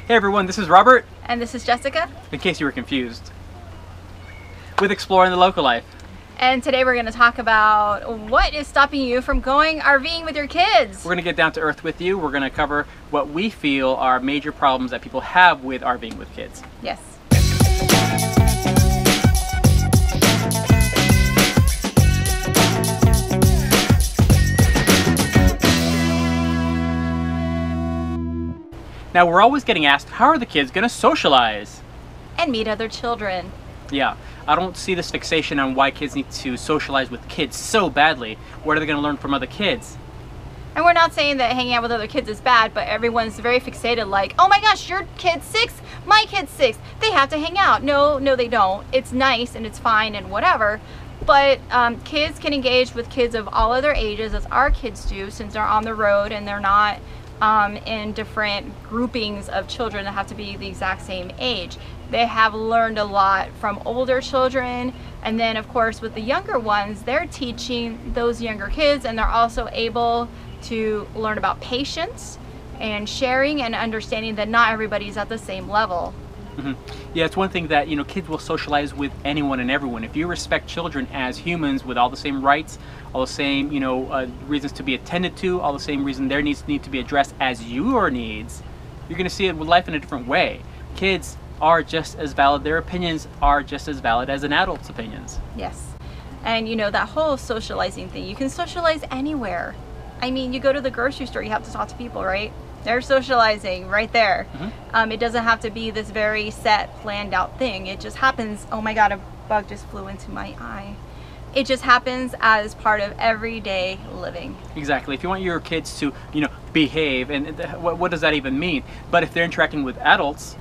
Hey everyone, this is Robert. And this is Jessica. In case you were confused. With Exploring the Local Life. And today we're going to talk about what is stopping you from going RVing with your kids. We're going to get down to earth with you. We're going to cover what we feel are major problems that people have with RVing with kids. Yes. Now we're always getting asked, how are the kids going to socialize? And meet other children. Yeah, I don't see this fixation on why kids need to socialize with kids so badly. What are they going to learn from other kids? And we're not saying that hanging out with other kids is bad, but everyone's very fixated like, oh my gosh, your kid's 6, my kid's 6. They have to hang out. No, they don't. It's nice and it's fine and whatever. But kids can engage with kids of all other ages as our kids do, since they're on the road and they're not in different groupings of children that have to be the exact same age. They have learned a lot from older children, and then of course with the younger ones, they're teaching those younger kids, and they're also able to learn about patience and sharing and understanding that not everybody's at the same level. Mm-hmm. Yeah, it's one thing that, kids will socialize with anyone and everyone. If you respect children as humans with all the same rights, all the same, reasons to be attended to, all the same reason their needs need to be addressed as your needs, you're going to see it with life in a different way. Kids are just as valid, their opinions are just as valid as an adult's opinions. Yes. And that whole socializing thing, you can socialize anywhere. I mean, you go to the grocery store, you have to talk to people, right? They're socializing right there. Mm-hmm. It doesn't have to be this very set, planned out thing. It just happens. Oh my God, a bug just flew into my eye. It just happens as part of everyday living. Exactly. If you want your kids to, behave, and what does that even mean? But if they're interacting with adults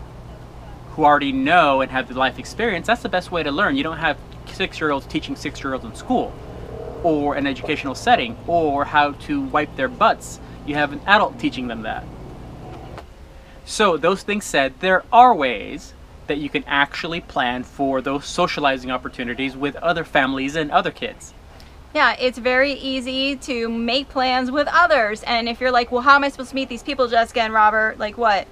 who already know and have the life experience, that's the best way to learn. You don't have 6-year-olds teaching 6-year-olds in school or an educational setting or how to wipe their butts. You have an adult teaching them that. So those things said, there are ways that you can actually plan for those socializing opportunities with other families and other kids. Yeah, it's very easy to make plans with others. And if you're like, well, how am I supposed to meet these people, Jessica and Robert? Like what?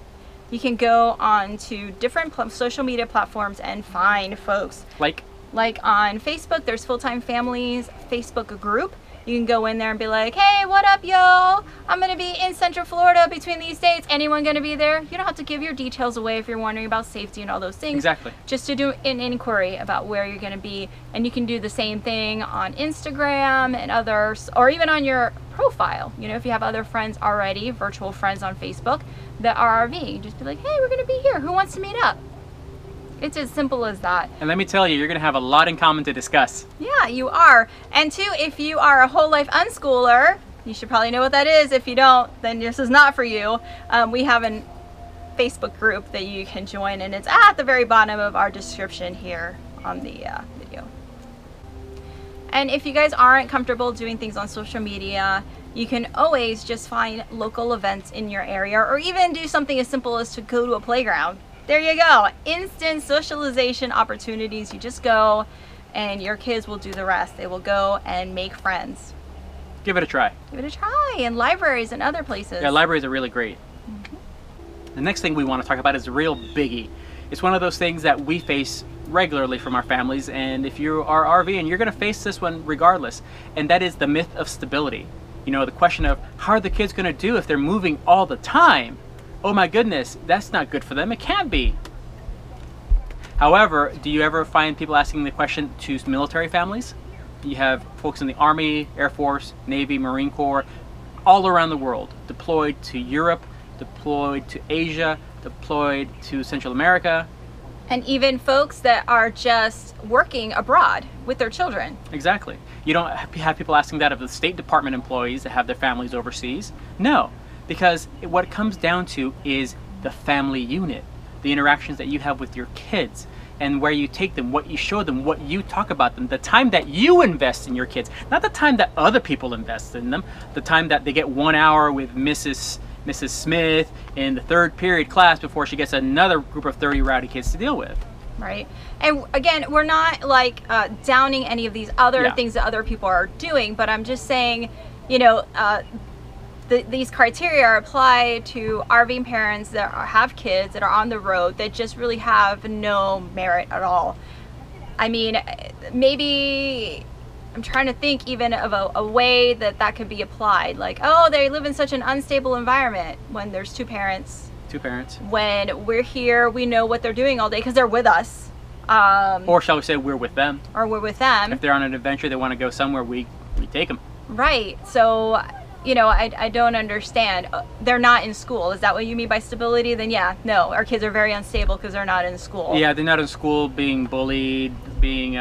You can go on to different social media platforms and find folks. Like on Facebook, there's Full-Time Families Facebook group. You can go in there and be like, hey, what up, yo? I'm going to be in Central Florida between these dates. Anyone going to be there? You don't have to give your details away if you're wondering about safety and all those things. Exactly. Just to do an inquiry about where you're going to be. And you can do the same thing on Instagram and others, or even on your profile. If you have other friends already, virtual friends on Facebook that are RVing, just be like, hey, we're going to be here. Who wants to meet up? It's as simple as that. And let me tell you, you're going to have a lot in common to discuss. Yeah, you are. And two, if you are a whole life unschooler, you should probably know what that is. If you don't, then this is not for you. We have a Facebook group that you can join, and it's at the very bottom of our description here on the video. And if you guys aren't comfortable doing things on social media, you can always just find local events in your area, or even do something as simple as to go to a playground. There you go. Instant socialization opportunities. You just go and your kids will do the rest. They will go and make friends. Give it a try. Give it a try in libraries and other places. Yeah, libraries are really great. Mm-hmm. The next thing we want to talk about is a real biggie. It's one of those things that we face regularly from our families, and if you are RVing, you're going to face this one regardless, and that is the myth of stability. The question of how are the kids going to do if they're moving all the time? Oh my goodness, that's not good for them. It can't be. However, do you ever find people asking the question to military families? You have folks in the Army, Air Force, Navy, Marine Corps, all around the world, deployed to Europe, deployed to Asia, deployed to Central America. And even folks that are just working abroad with their children. Exactly. You don't have people asking that of the State Department employees that have their families overseas. No. Because what it comes down to is the family unit, the interactions that you have with your kids, and where you take them, what you show them, what you talk about them, the time that you invest in your kids, not the time that other people invest in them, the time that they get 1 hour with Mrs. Smith in the 3rd period class before she gets another group of 30 rowdy kids to deal with. Right. And again, we're not like downing any of these other things that other people are doing, but I'm just saying, these criteria are applied to RVing parents that have kids that are on the road that just really have no merit at all. I mean, maybe I'm trying to think even of a way that could be applied. Like, oh, they live in such an unstable environment when there's two parents. Two parents. When we're here, we know what they're doing all day because they're with us. Or shall we say we're with them. Or we're with them. If they're on an adventure, they want to go somewhere, we take them. Right. So, you know, I don't understand. They're not in school. Is that what you mean by stability? Then yeah, no, our kids are very unstable because they're not in school. Yeah, they're not in school, being bullied, being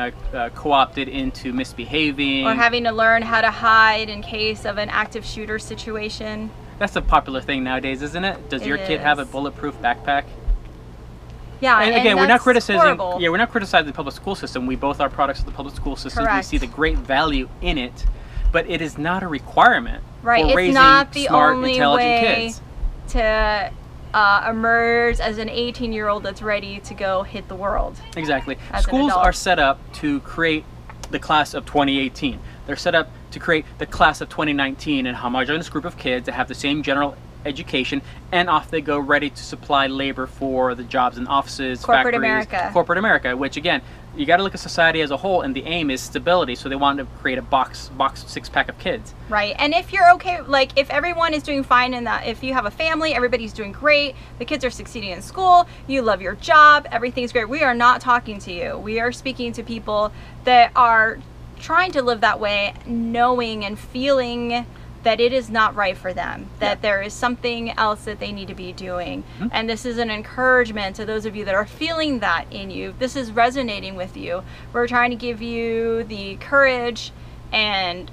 co-opted into misbehaving. Or having to learn how to hide in case of an active shooter situation. That's a popular thing nowadays, isn't it? Does your kid have a bulletproof backpack? Yeah, and again, we're not criticizing. Horrible. Yeah, we're not criticizing the public school system. We both are products of the public school system. Correct. We see the great value in it, but it is not a requirement right. for raising it's not the smart, only intelligent way kids to emerge as an 18-year-old that's ready to go hit the world. Exactly. As Schools are set up to create the class of 2018. They're set up to create the class of 2019 and homogeneous group of kids that have the same general education, and off they go ready to supply labor for the jobs in offices, corporate factories, America. Corporate America, which again, you got to look at society as a whole, and the aim is stability. So they want to create a box six-pack of kids. Right. And if you're okay, like if everyone is doing fine in that, if you have a family, everybody's doing great, the kids are succeeding in school, you love your job, everything's great. We are not talking to you. We are speaking to people that are trying to live that way, knowing and feeling that it is not right for them, that there is something else that they need to be doing. And this is an encouragement to those of you that are feeling that in you. This is resonating with you. We're trying to give you the courage and,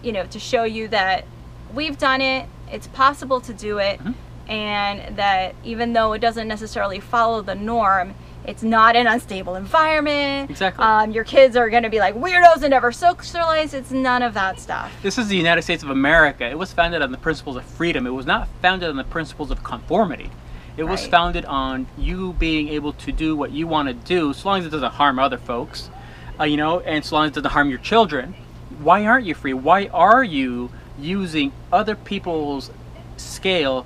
you know, to show you that we've done it, it's possible to do it, and that even though it doesn't necessarily follow the norm, it's not an unstable environment. Exactly. Your kids are going to be like weirdos and never socialize. It's none of that stuff. This is the United States of America. It was founded on the principles of freedom. It was not founded on the principles of conformity. It was founded on you being able to do what you want to do, so long as it doesn't harm other folks, you know, and so long as it doesn't harm your children. Why aren't you free? Why are you using other people's scale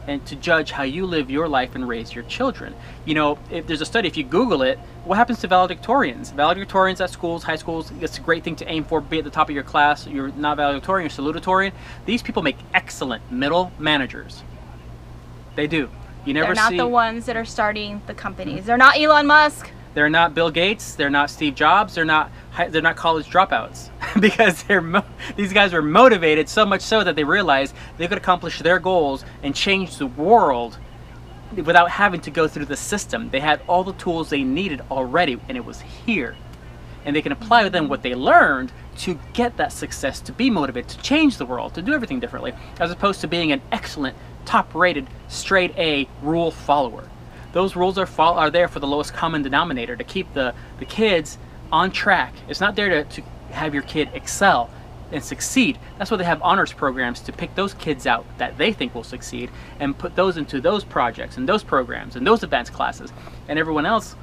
and to judge how you live your life and raise your children? You know, if there's a study, if you Google it, what happens to valedictorians? Valedictorians at schools, high schools, it's a great thing to aim for, be at the top of your class. You're not valedictorian, you're salutatorian. These people make excellent middle managers. They do. You never see... They're not the ones that are starting the companies. They're not Elon Musk. They're not Bill Gates. They're not Steve Jobs. They're not college dropouts because these guys were motivated so much so that they realized they could accomplish their goals and change the world without having to go through the system. They had all the tools they needed already, and it was here. And they can apply with them what they learned to get that success, to be motivated, to change the world, to do everything differently, as opposed to being an excellent, top-rated, straight-A rule follower. Those rules are there for the lowest common denominator, to keep the kids on track. It's not there to have your kid excel and succeed. That's why they have honors programs, to pick those kids out that they think will succeed and put those into those projects and those programs and those advanced classes, and everyone else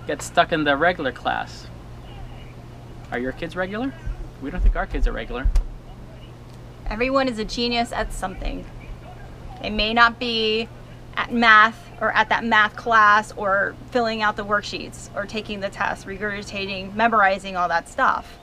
gets stuck in the regular class. Are your kids regular? We don't think our kids are regular. Everyone is a genius at something. It may not be at math or at that math class or filling out the worksheets or taking the test, regurgitating, memorizing all that stuff.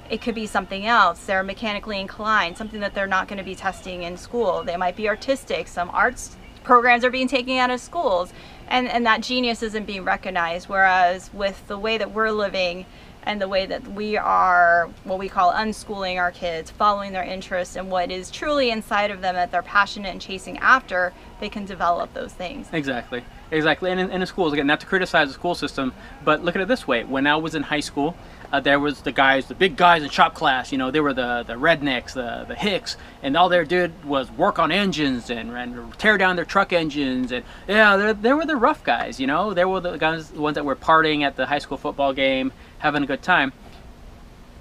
It could be something else. They're mechanically inclined, something that they're not going to be testing in school. They might be artistic. Some arts programs are being taken out of schools, and that genius isn't being recognized. Whereas with the way that we're living and the way that we are what we call unschooling our kids, following their interests and what is truly inside of them that they're passionate and chasing after, they can develop those things. Exactly. Exactly. And in the schools, again, not to criticize the school system, but look at it this way. When I was in high school, there was the big guys in shop class, you know, they were the rednecks, the hicks, and all they did was work on engines and tear down their truck engines. And yeah, they were the rough guys, you know, they were the guys, the ones that were partying at the high school football game, having a good time,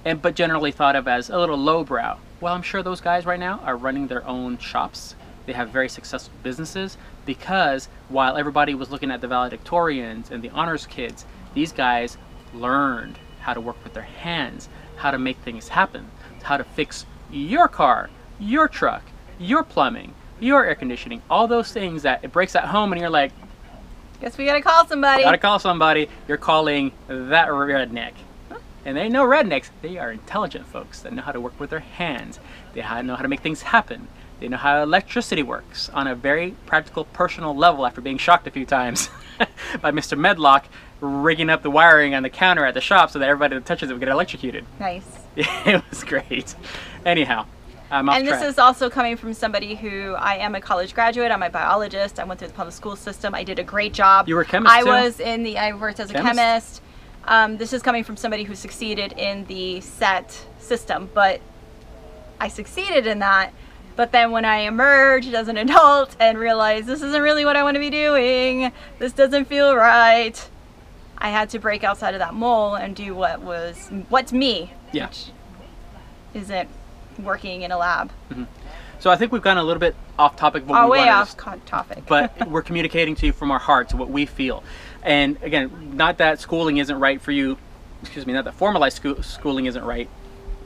but generally thought of as a little lowbrow. Well, I'm sure those guys right now are running their own shops. They have very successful businesses, because while everybody was looking at the valedictorians and the honors kids, these guys learned how to work with their hands, how to make things happen, how to fix your car, your truck, your plumbing, your air conditioning, all those things that it breaks at home and you're like, guess we gotta call somebody. gotta call somebody. You're calling that redneck. And they know rednecks. They are intelligent folks that know how to work with their hands. They know how to make things happen. They know how electricity works on a very practical, personal level after being shocked a few times by Mr. Medlock rigging up the wiring on the counter at the shop so that everybody that touches it would get electrocuted. Nice. It was great. Anyhow, I'm off And track. this is also coming from somebody who, I am a college graduate, I'm a biologist, I went through the public school system, I did a great job. You were a chemist too? I worked as a chemist. This is coming from somebody who succeeded in the SET system, but I succeeded in that. But then when I emerged as an adult and realized this isn't really what I want to be doing, this doesn't feel right, I had to break outside of that mold and do what's me, Yeah. which isn't working in a lab. Mm-hmm. So I think we've gone a little bit off topic of what we Way wanted off to topic. but we're communicating to you from our hearts what we feel. And again, not that schooling isn't right for you, not that formalized schooling isn't right,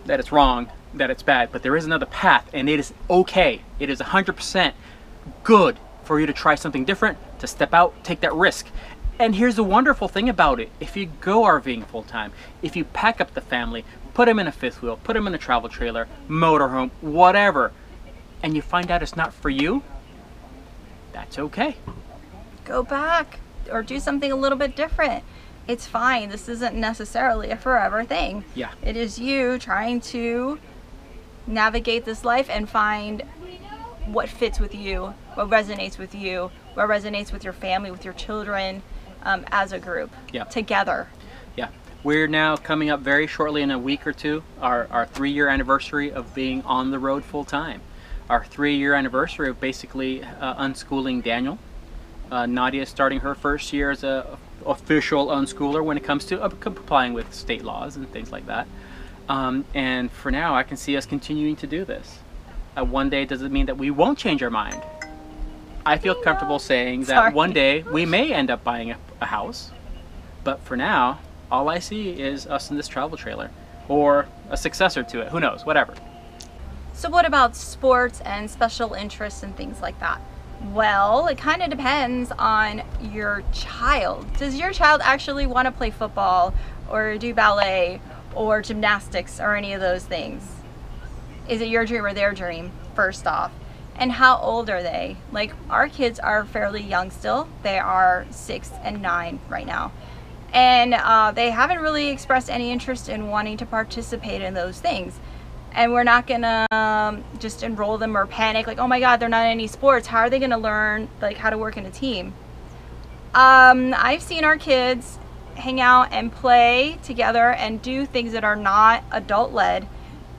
that it's wrong, that it's bad, but there is another path, and it is okay. It is 100% good for you to try something different, to step out, take that risk. And here's the wonderful thing about it. If you go RVing full time, if you pack up the family, put them in a fifth wheel, put them in a travel trailer, motorhome, whatever, and you find out it's not for you, that's okay. Go back or do something a little bit different. It's fine. This isn't necessarily a forever thing. Yeah. It is you trying to navigate this life and find what fits with you, what resonates with you, what resonates with your family, with your children, as a group, Yeah. together. Yeah. We're now coming up very shortly in a week or two, our 3-year anniversary of being on the road full time. Our 3-year anniversary of basically unschooling Daniel. Nadia is starting her first year as a official unschooler when it comes to complying with state laws and things like that. And for now, I can see us continuing to do this. One day doesn't mean that we won't change our mind. I feel comfortable saying that one day we may end up buying a house, but for now, all I see is us in this travel trailer, or a successor to it. Who knows? Whatever. So what about sports and special interests and things like that? Well, it kind of depends on your child. Does your child actually want to play football or do ballet or gymnastics or any of those things? Is it your dream or their dream, first off? And how old are they? Like, our kids are fairly young still. They are 6 and 9 right now. And they haven't really expressed any interest in wanting to participate in those things. And we're not gonna just enroll them or panic like, oh my God, they're not in any sports. How are they gonna learn like how to work in a team? I've seen our kids hang out and play together and do things that are not adult-led.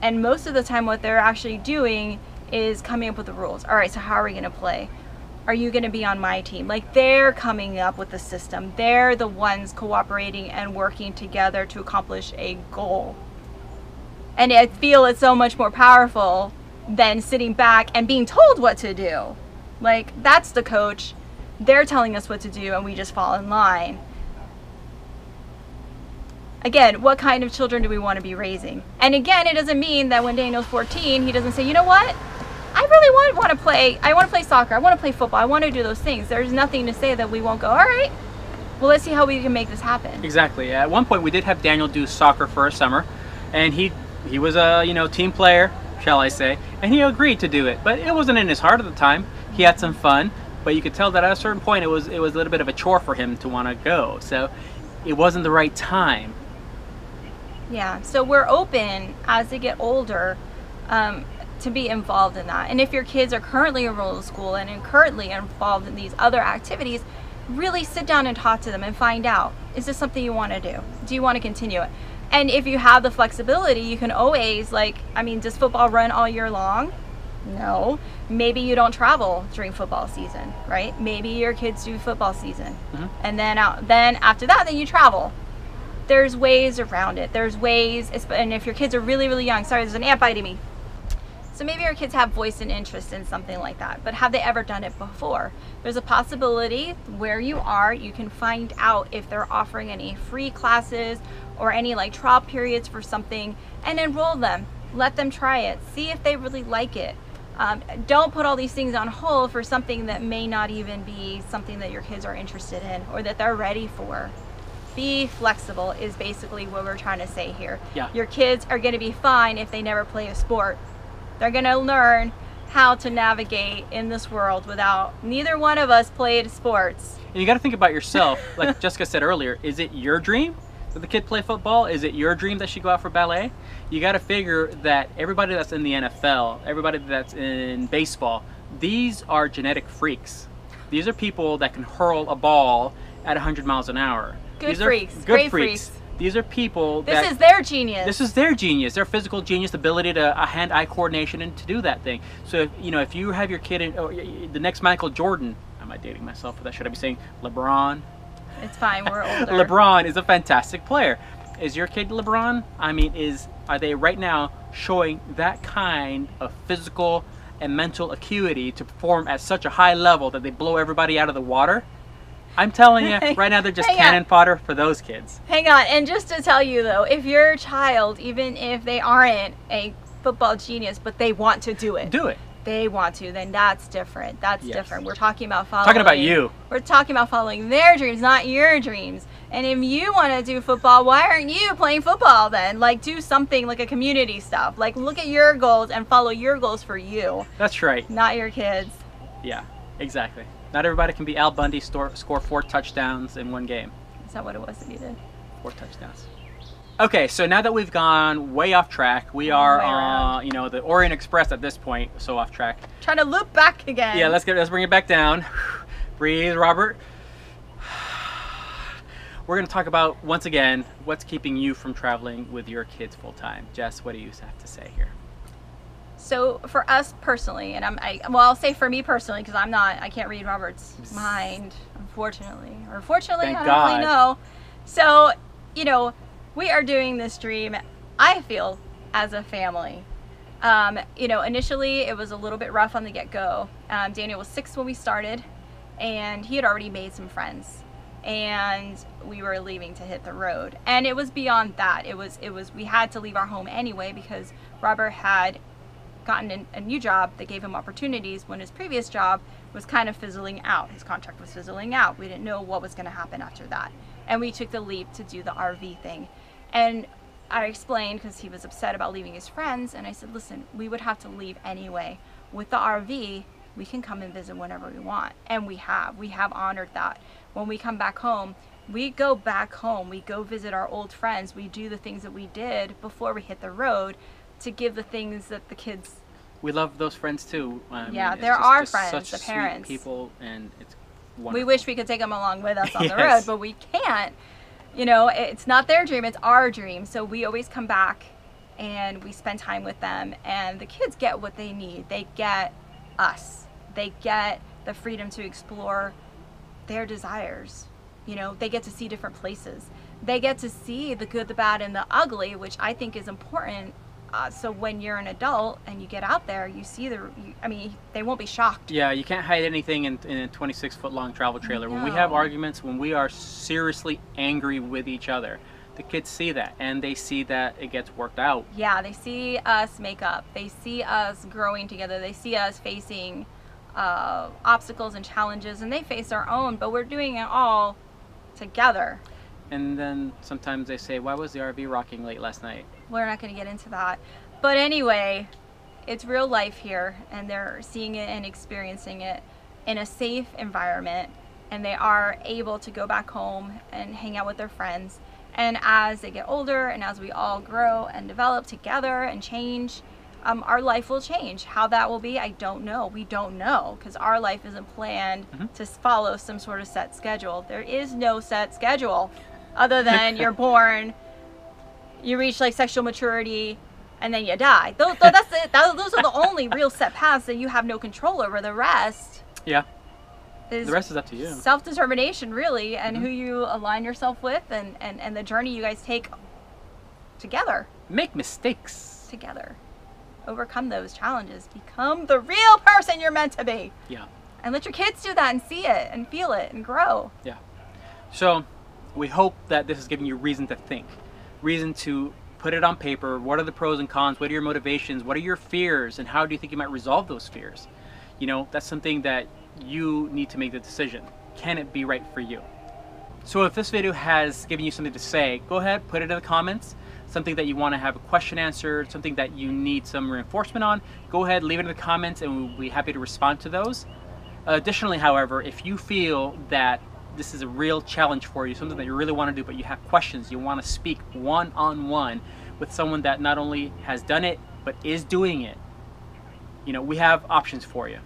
And most of the time what they're actually doing is coming up with the rules. All right, so how are we gonna play? Are you gonna be on my team? Like, they're coming up with the system. They're the ones cooperating and working together to accomplish a goal. And I feel it's so much more powerful than sitting back and being told what to do. Like, that's the coach. They're telling us what to do and we just fall in line. Again, what kind of children do we want to be raising? And again, it doesn't mean that when Daniel's 14, he doesn't say, you know what? I really want to play. I want to play soccer. I want to play football. I want to do those things. There's nothing to say that we won't go, all right, well, let's see how we can make this happen. Exactly. At one point, we did have Daniel do soccer for a summer, and he was a team player, shall I say, and he agreed to do it. But it wasn't in his heart at the time. He had some fun, but you could tell that at a certain point, it was a little bit of a chore for him to want to go. So it wasn't the right time. Yeah. So we're open as they get older to be involved in that. And if your kids are currently enrolled in school and currently involved in these other activities, really sit down and talk to them and find out, is this something you want to do? Do you want to continue it? And if you have the flexibility, you can always, does football run all year long? No. Maybe you don't travel during football season, right? Maybe your kids do football season. Mm-hmm. And then after that, then you travel. There's ways around it. There's ways, and if your kids are really, really young, sorry, there's an ant biting me. So maybe your kids have voice and interest in something like that, but have they ever done it before? There's a possibility where you are, you can find out if they're offering any free classes or any trial periods for something and enroll them. Let them try it. See if they really like it. Don't put all these things on hold for something that may not even be something that your kids are interested in or that they're ready for. Be flexible is basically what we're trying to say here. Yeah. Your kids are going to be fine if they never play a sport. They're going to learn how to navigate in this world without neither one of us played sports. And you got to think about yourself. Like Jessica said earlier, is it your dream that the kid play football? Is it your dream that she go out for ballet? You got to figure that everybody that's in the NFL, everybody that's in baseball, these are genetic freaks. These are people that can hurl a ball at 100 miles an hour. Good freaks. Great freaks. These are people This is their genius. This is their genius, their physical genius, the ability to hand-eye coordination and to do that thing. So if you have your kid in the next Michael Jordan, am I dating myself for that? Should I be saying LeBron? It's fine, we're older. LeBron is a fantastic player. Is your kid LeBron? I mean, are they right now showing that kind of physical and mental acuity to perform at such a high level that they blow everybody out of the water? I'm telling you, right now they're just cannon fodder for those kids. Hang on, and just to tell you though, if your child, even if they aren't a football genius, but they want to do it. Do it. They want to, then that's different. That's different. We're talking about following. Talking about you. We're talking about following their dreams, not your dreams. And if you want to do football, why aren't you playing football then? Like do something like a community stuff. Like look at your goals and follow your goals for you. That's right. Not your kids. Yeah, exactly. Not everybody can be Al Bundy, score 4 touchdowns in one game. Is that what it was that he did? 4 touchdowns. Okay, so now that we've gone way off track, we are on, the Orient Express at this point, so off track. Trying to loop back again. Yeah, let's bring it back down. Breathe, Robert. We're going to talk about, once again, what's keeping you from traveling with your kids full time. Jess, what do you have to say here? So for us personally, and I'll say for me personally, because I can't read Robert's mind, unfortunately. Or fortunately, Thank I don't God. really know. So, we are doing this dream, I feel, as a family. Initially it was a little bit rough on the get-go. Daniel was 6 when we started, and he had already made some friends. And we were leaving to hit the road. And it was beyond that. It was we had to leave our home anyway because Robert had gotten a new job that gave him opportunities when his previous job was kind of fizzling out. His contract was fizzling out. We didn't know what was going to happen after that. And we took the leap to do the RV thing. And I explained, because he was upset about leaving his friends, and I said, listen, we would have to leave anyway. With the RV, we can come and visit whenever we want. And we have honored that. When we come back home, we go back home. We go visit our old friends. We do the things that we did before we hit the road to give the things that the kids... We love those friends too. They're our friends, the parents. Sweet people, and it's wonderful. We wish we could take them along with us on the road, but we can't. It's not their dream, it's our dream. So we always come back and we spend time with them, and the kids get what they need. They get us. They get the freedom to explore their desires. They get to see different places. They get to see the good, the bad, and the ugly, which I think is important. So when you're an adult and you get out there, you see they won't be shocked. Yeah, you can't hide anything in a 26-foot-long travel trailer. No. When we have arguments, when we are seriously angry with each other, the kids see that, and they see that it gets worked out. Yeah, they see us make up. They see us growing together. They see us facing obstacles and challenges, and they face our own, but we're doing it all together. And then sometimes they say, why was the RV rocking late last night? We're not going to get into that. But anyway, it's real life here, and they're seeing it and experiencing it in a safe environment, and they are able to go back home and hang out with their friends. And as they get older, and as we all grow and develop together and change, our life will change. How that will be, I don't know. We don't know, because our life isn't planned to follow some sort of set schedule. There is no set schedule other than you're born, you reach like sexual maturity, and then you die. Those are the only real set paths that you have no control over. The rest, the rest is up to you. Self-determination, really, and who you align yourself with, and the journey you guys take together. Make mistakes together. Overcome those challenges. Become the real person you're meant to be. Yeah. And let your kids do that and see it and feel it and grow. Yeah. So we hope that this is giving you reason to think, reason to put it on paper. What are the pros and cons? What are your motivations? What are your fears? And how do you think you might resolve those fears? You know, that's something that you need to make the decision. Can it be right for you? So if this video has given you something to say, go ahead, put it in the comments. Something that you want to have a question answered, something that you need some reinforcement on, go ahead, leave it in the comments and we'll be happy to respond to those. Additionally, however, if you feel that this is a real challenge for you, something that you really want to do, but you have questions, you want to speak one-on-one with someone that not only has done it, but is doing it, you know, we have options for you.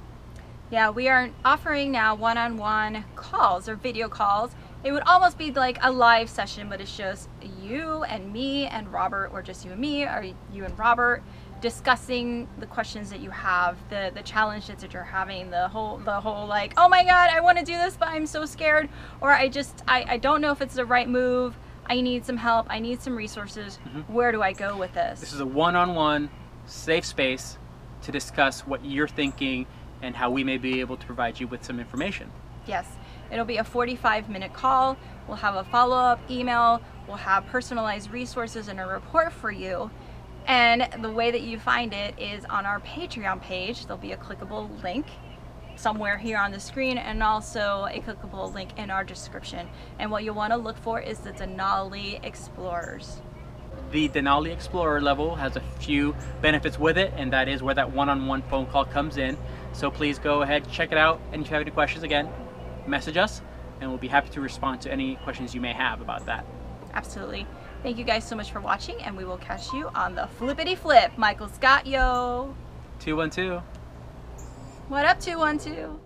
Yeah, we are offering now one-on-one calls or video calls. It would almost be like a live session, but it's just you and me and Robert, or just you and me, or you and Robert, discussing the questions that you have, the challenges that you're having, the whole like, oh my God, I want to do this, but I'm so scared, or I don't know if it's the right move. I need some help. I need some resources. Where do I go with this? This is a one-on-one safe space to discuss what you're thinking and how we may be able to provide you with some information. Yes, it'll be a 45-minute call. We'll have a follow-up email. We'll have personalized resources and a report for you. And the way that you find it is on our Patreon page. There'll be a clickable link somewhere here on the screen, and also a clickable link in our description. And what you'll want to look for is the Denali Explorers. The Denali Explorer level has a few benefits with it, and that is where that one-on-one phone call comes in. So please go ahead, check it out, and if you have any questions, again, message us, and we'll be happy to respond to any questions you may have about that. Absolutely. Thank you guys so much for watching, and we will catch you on the flippity flip. Michael Scott, yo. 212. What up, 212?